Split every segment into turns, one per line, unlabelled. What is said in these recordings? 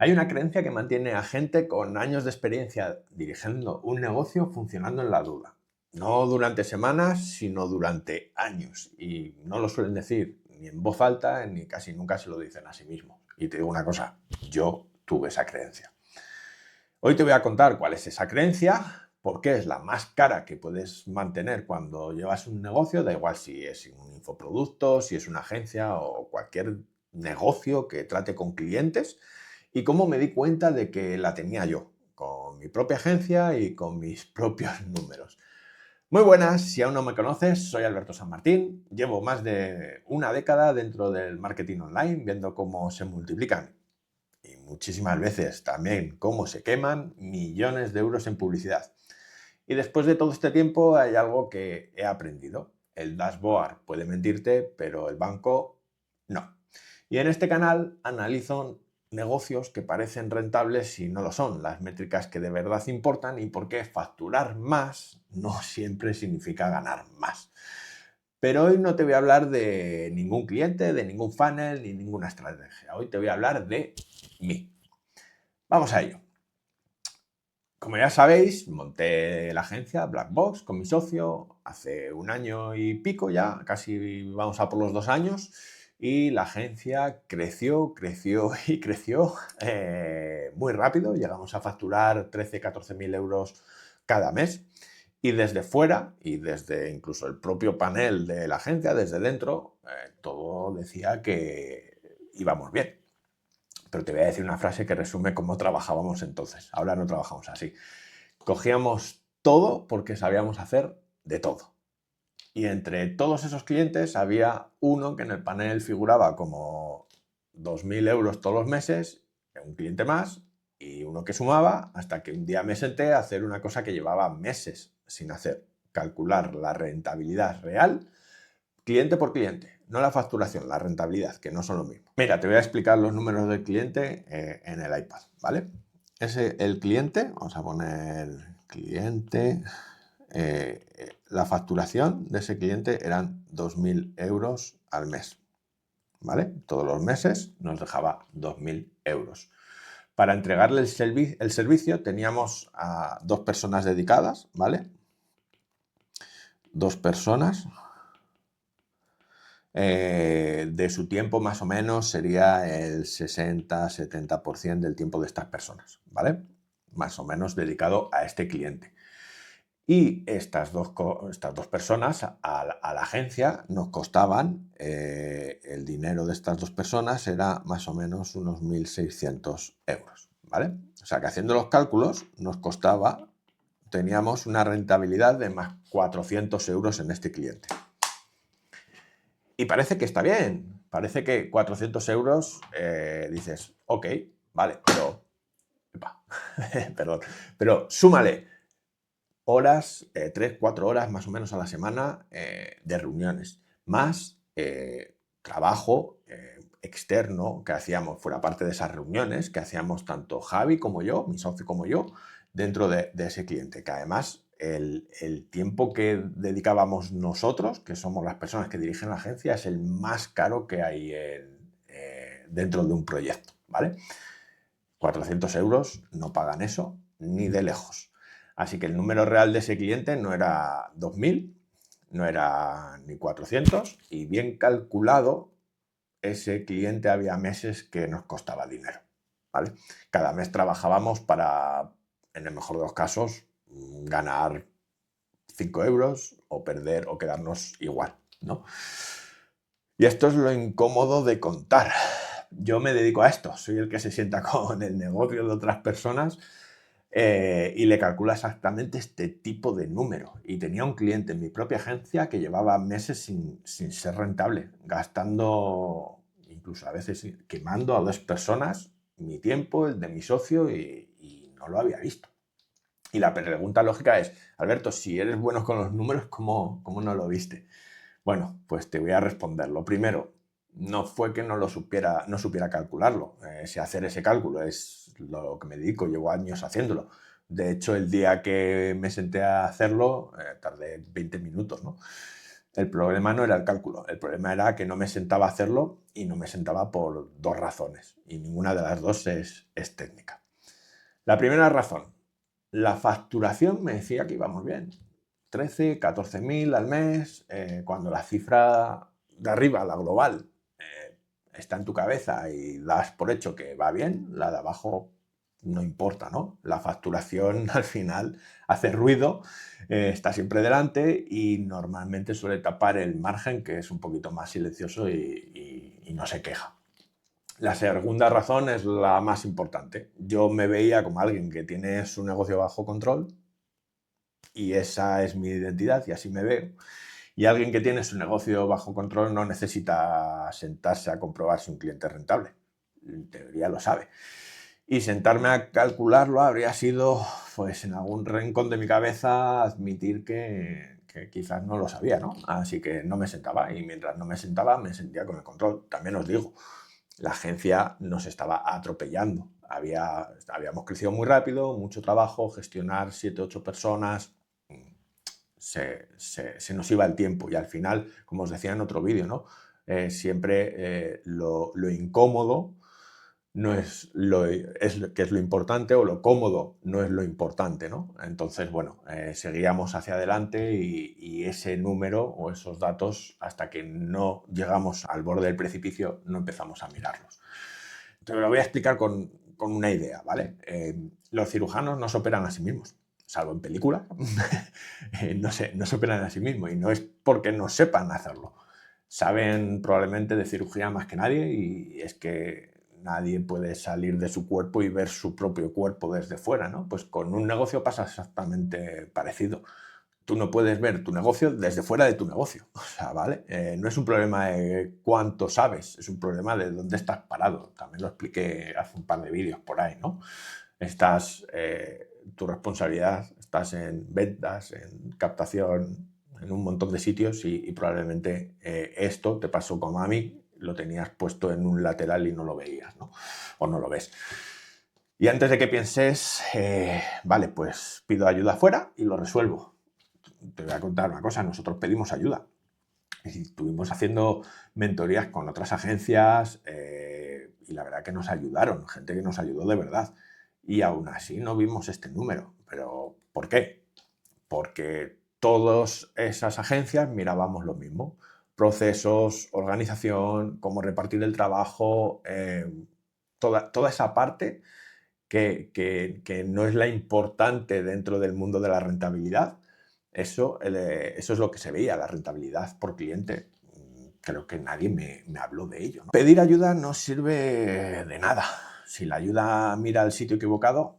Hay una creencia que mantiene a gente con años de experiencia dirigiendo un negocio funcionando en la duda. No durante semanas, sino durante años. Y no lo suelen decir ni en voz alta, ni casi nunca se lo dicen a sí mismos. Y te digo una cosa, yo tuve esa creencia. Hoy te voy a contar cuál es esa creencia, por qué es la más cara que puedes mantener cuando llevas un negocio, da igual si es un infoproducto, si es una agencia o cualquier negocio que trate con clientes, y cómo me di cuenta de que la tenía yo, con mi propia agencia y con mis propios números. Muy buenas, si aún no me conoces, soy Alberto San Martín, llevo más de una década dentro del marketing online, viendo cómo se multiplican y muchísimas veces también cómo se queman millones de euros en publicidad. Y después de todo este tiempo hay algo que he aprendido. El dashboard puede mentirte, pero el banco no. Y en este canal analizo negocios que parecen rentables y no lo son, las métricas que de verdad importan y por qué facturar más no siempre significa ganar más. Pero hoy no te voy a hablar de ningún cliente, de ningún funnel ni ninguna estrategia. Hoy te voy a hablar de mí. Vamos a ello. Como ya sabéis, monté la agencia Black Box con mi socio hace un año y pico ya, casi vamos a por los 2 años, y la agencia creció y creció muy rápido. Llegamos a facturar 13-14 mil euros cada mes. Y desde fuera, y desde incluso el propio panel de la agencia, desde dentro, todo decía que íbamos bien. Pero te voy a decir una frase que resume cómo trabajábamos entonces. Ahora no trabajamos así. Cogíamos todo porque sabíamos hacer de todo. Y entre todos esos clientes había uno que en el panel figuraba como 2.000 euros todos los meses, un cliente más, y uno que sumaba, hasta que un día me senté a hacer una cosa que llevaba meses sin hacer: calcular la rentabilidad real cliente por cliente, no la facturación, la rentabilidad, que no son lo mismo. Mira, te voy a explicar los números del cliente en el iPad, ¿vale? El cliente, vamos a poner cliente, la facturación de ese cliente eran 2.000 euros al mes, ¿vale? Todos los meses nos dejaba 2.000 euros. Para entregarle el servicio teníamos a 2 personas dedicadas, ¿vale? 2 personas. De su tiempo más o menos sería el 60-70% del tiempo de estas personas, ¿vale? Más o menos dedicado a este cliente. Y estas dos personas a la agencia nos costaban, el dinero de estas 2 personas era más o menos unos 1.600 euros, ¿vale? O sea que haciendo los cálculos nos costaba, teníamos una rentabilidad de más 400 euros en este cliente. Y parece que está bien, parece que 400 euros, dices, ok, vale, pero, perdón, pero súmale horas, 3-4 horas más o menos a la semana de reuniones, más trabajo externo que hacíamos fuera parte de esas reuniones, que hacíamos tanto Javi como yo, mi socio como yo, dentro de ese cliente, que además el tiempo que dedicábamos nosotros, que somos las personas que dirigen la agencia, es el más caro que hay dentro de un proyecto, ¿vale? 400 euros no pagan eso ni de lejos. Así que el número real de ese cliente no era 2.000, no era ni 400, y bien calculado, ese cliente había meses que nos costaba dinero, ¿vale? Cada mes trabajábamos para, en el mejor de los casos, ganar 5 euros o perder o quedarnos igual, ¿no? Y esto es lo incómodo de contar. Yo me dedico a esto, soy el que se sienta con el negocio de otras personas y le calcula exactamente este tipo de número. Y tenía un cliente en mi propia agencia que llevaba meses sin ser rentable, gastando, incluso a veces quemando a 2 personas, mi tiempo, el de mi socio, y no lo había visto. Y la pregunta lógica es, Alberto, si eres bueno con los números, ¿cómo no lo viste? Bueno, pues te voy a responder. Lo primero, no fue que no supiera calcularlo. Si hacer ese cálculo es lo que me dedico, llevo años haciéndolo. De hecho, el día que me senté a hacerlo, tardé 20 minutos, ¿no? El problema no era el cálculo, el problema era que no me sentaba a hacerlo y no me sentaba por dos razones, y ninguna de las dos es técnica. La primera razón, la facturación me decía que íbamos bien, 13, 14.000 al mes, cuando la cifra de arriba, la global, está en tu cabeza y das por hecho que va bien, la de abajo no importa, ¿no? La facturación al final hace ruido, está siempre delante y normalmente suele tapar el margen, que es un poquito más silencioso y no se queja. La segunda razón es la más importante. Yo me veía como alguien que tiene su negocio bajo control y esa es mi identidad y así me veo. Y alguien que tiene su negocio bajo control no necesita sentarse a comprobar si un cliente es rentable. En teoría lo sabe. Y sentarme a calcularlo habría sido, pues en algún rincón de mi cabeza, admitir que quizás no lo sabía, ¿no? Así que no me sentaba y mientras no me sentaba me sentía con el control. También os digo, la agencia nos estaba atropellando. Habíamos crecido muy rápido, mucho trabajo, gestionar 7, 8 personas, se nos iba el tiempo y al final, como os decía en otro vídeo, ¿no? Siempre lo incómodo no es que es lo importante, o lo cómodo no es lo importante, ¿no? Entonces, bueno, seguíamos hacia adelante y ese número o esos datos, hasta que no llegamos al borde del precipicio, no empezamos a mirarlos. Te lo voy a explicar con una idea, ¿vale? Los cirujanos no se operan a sí mismos, salvo en película. no se operan a sí mismos y no es porque no sepan hacerlo. Saben probablemente de cirugía más que nadie y es que nadie puede salir de su cuerpo y ver su propio cuerpo desde fuera, ¿no? Pues con un negocio pasa exactamente parecido. Tú no puedes ver tu negocio desde fuera de tu negocio, o sea, ¿vale? No es un problema de cuánto sabes, es un problema de dónde estás parado. También lo expliqué hace un par de vídeos por ahí, ¿no? Tu responsabilidad, estás en ventas, en captación, en un montón de sitios y probablemente esto te pasó como a mí, lo tenías puesto en un lateral y no lo veías, ¿no? O no lo ves. Y antes de que pienses, vale, pues pido ayuda afuera y lo resuelvo. Te voy a contar una cosa, nosotros pedimos ayuda. Y estuvimos haciendo mentorías con otras agencias y la verdad que nos ayudaron, gente que nos ayudó de verdad. Y aún así no vimos este número. ¿Pero por qué? Porque todas esas agencias mirábamos lo mismo. Procesos, organización, cómo repartir el trabajo, toda esa parte que no es la importante dentro del mundo de la rentabilidad. Eso es lo que se veía, la rentabilidad por cliente. Creo que nadie me habló de ello, ¿no? Pedir ayuda no sirve de nada. Si la ayuda mira al sitio equivocado,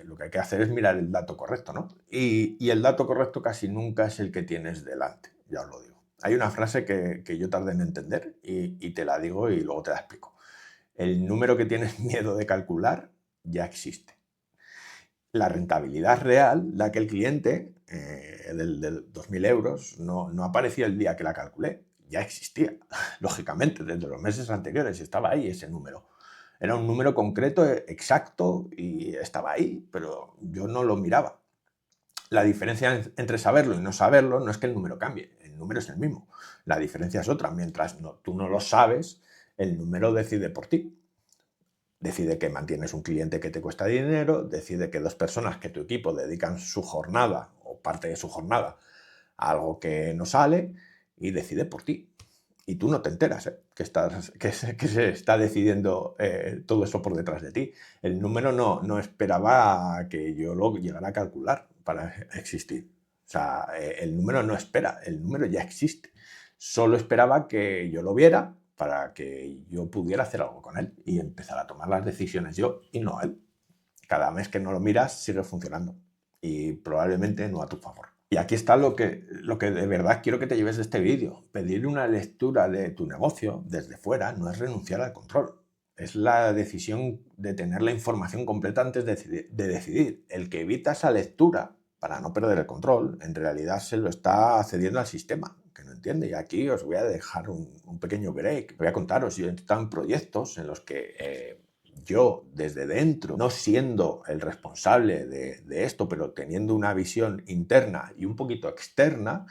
lo que hay que hacer es mirar el dato correcto, ¿no? Y el dato correcto casi nunca es el que tienes delante, ya os lo digo. Hay una frase que yo tardé en entender y te la digo y luego te la explico. El número que tienes miedo de calcular ya existe. La rentabilidad real, la que el cliente, del 2.000 euros, no apareció el día que la calculé. Ya existía, lógicamente, desde los meses anteriores estaba ahí ese número. Era un número concreto, exacto, y estaba ahí, pero yo no lo miraba. La diferencia entre saberlo y no saberlo no es que el número cambie, el número es el mismo. La diferencia es otra, mientras tú no lo sabes, el número decide por ti. Decide que mantienes un cliente que te cuesta dinero, decide que 2 personas que tu equipo dedican su jornada o parte de su jornada a algo que no sale y decide por ti. Y tú no te enteras que se está decidiendo todo eso por detrás de ti. El número no esperaba que yo lo llegara a calcular para existir. O sea, el número no espera, el número ya existe. Solo esperaba que yo lo viera para que yo pudiera hacer algo con él y empezar a tomar las decisiones yo y no él. Cada mes que no lo miras sigue funcionando y probablemente no a tu favor. Y aquí está lo que de verdad quiero que te lleves de este vídeo. Pedir una lectura de tu negocio desde fuera no es renunciar al control. Es la decisión de tener la información completa antes de decidir. El que evita esa lectura para no perder el control, en realidad se lo está cediendo al sistema, que no entiende. Y aquí os voy a dejar un pequeño break. Voy a contaros, yo he estado en proyectos en los que yo desde dentro, no siendo el responsable de esto, pero teniendo una visión interna y un poquito externa,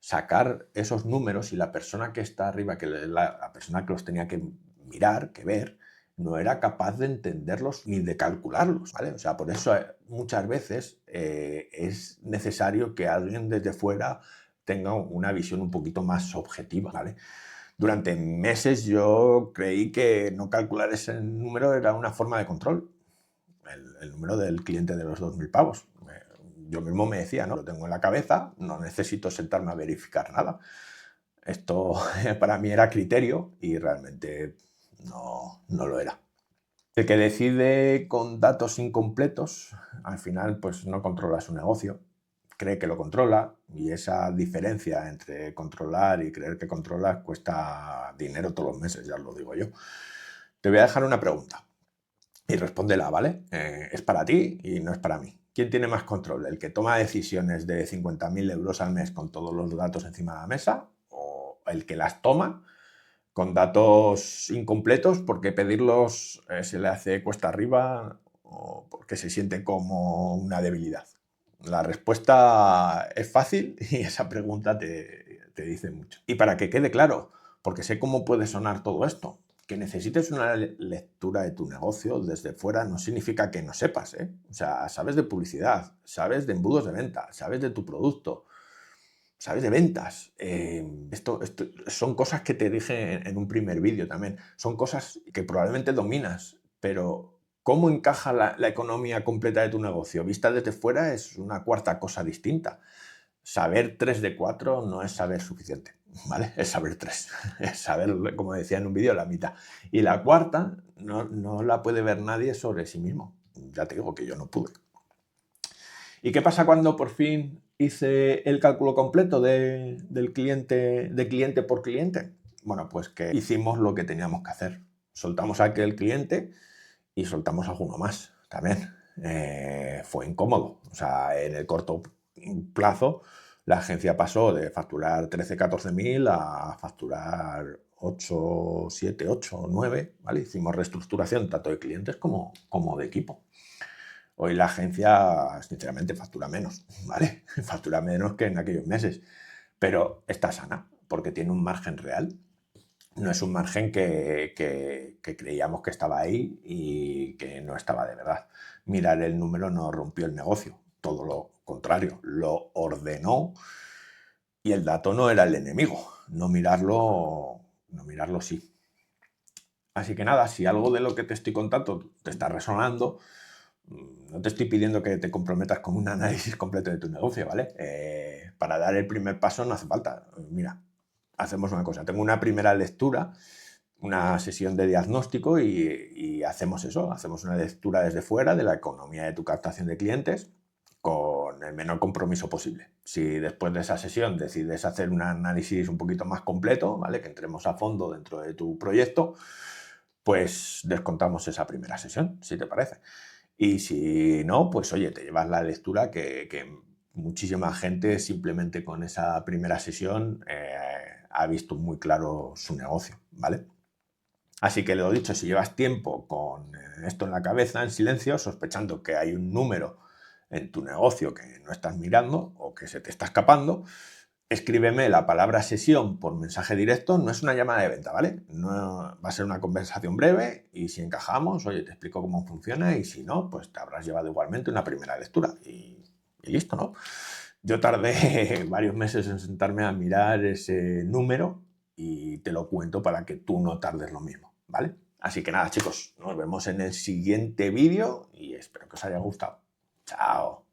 sacar esos números y la persona que está arriba, que la persona que los tenía que mirar, que ver, no era capaz de entenderlos ni de calcularlos, ¿vale? O sea, por eso muchas veces es necesario que alguien desde fuera tenga una visión un poquito más objetiva, ¿vale? Durante meses yo creí que no calcular ese número era una forma de control, el número del cliente de los 2.000 pavos. Yo mismo me decía, no, lo tengo en la cabeza, no necesito sentarme a verificar nada. Esto para mí era criterio y realmente no lo era. El que decide con datos incompletos, al final pues no controla su negocio, cree que lo controla, y esa diferencia entre controlar y creer que controlas cuesta dinero todos los meses, ya os lo digo yo. Te voy a dejar una pregunta y respóndela, ¿vale? Es para ti y no es para mí. ¿Quién tiene más control? ¿El que toma decisiones de 50.000 euros al mes con todos los datos encima de la mesa? ¿O el que las toma con datos incompletos porque pedirlos se le hace cuesta arriba o porque se siente como una debilidad? La respuesta es fácil y esa pregunta te dice mucho. Y para que quede claro, porque sé cómo puede sonar todo esto, que necesites una lectura de tu negocio desde fuera no significa que no sepas, ¿eh? O sea, sabes de publicidad, sabes de embudos de venta, sabes de tu producto, sabes de ventas. Esto son cosas que te dije en un primer vídeo también. Son cosas que probablemente dominas, pero cómo encaja la economía completa de tu negocio vista desde fuera es una cuarta cosa distinta. Saber 3 de 4 no es saber suficiente, ¿vale? Es saber 3. Es saber, como decía en un vídeo, la mitad. Y la cuarta no la puede ver nadie sobre sí mismo. Ya te digo que yo no pude. ¿Y qué pasa cuando por fin hice el cálculo completo de cliente por cliente? Bueno, pues que hicimos lo que teníamos que hacer. Soltamos a aquel cliente y soltamos alguno más también. Fue incómodo. O sea, en el corto plazo la agencia pasó de facturar 13, 14.000 a facturar 8, 7, 8, 9, ¿vale? Hicimos reestructuración tanto de clientes como de equipo. Hoy la agencia, sinceramente, factura menos, ¿vale? Factura menos que en aquellos meses, pero está sana porque tiene un margen real. No es un margen que creíamos que estaba ahí y que no estaba de verdad. Mirar el número no rompió el negocio, todo lo contrario, lo ordenó, y el dato no era el enemigo. No mirarlo sí. Así que nada, si algo de lo que te estoy contando te está resonando, no te estoy pidiendo que te comprometas con un análisis completo de tu negocio, ¿vale? Para dar el primer paso no hace falta. Mira, hacemos una cosa. Tengo una primera lectura, una sesión de diagnóstico y hacemos eso. Hacemos una lectura desde fuera de la economía de tu captación de clientes con el menor compromiso posible. Si después de esa sesión decides hacer un análisis un poquito más completo, ¿vale? Que entremos a fondo dentro de tu proyecto, pues descontamos esa primera sesión, si te parece. Y si no, pues oye, te llevas la lectura que muchísima gente simplemente con esa primera sesión ha visto muy claro su negocio, ¿vale? Así que lo dicho, si llevas tiempo con esto en la cabeza, en silencio, sospechando que hay un número en tu negocio que no estás mirando o que se te está escapando, escríbeme la palabra sesión por mensaje directo. No es una llamada de venta, ¿vale? No va a ser una conversación breve y si encajamos, oye, te explico cómo funciona, y si no, pues te habrás llevado igualmente una primera lectura y listo, ¿no? Yo tardé varios meses en sentarme a mirar ese número y te lo cuento para que tú no tardes lo mismo, ¿vale? Así que nada, chicos, nos vemos en el siguiente vídeo y espero que os haya gustado. Chao.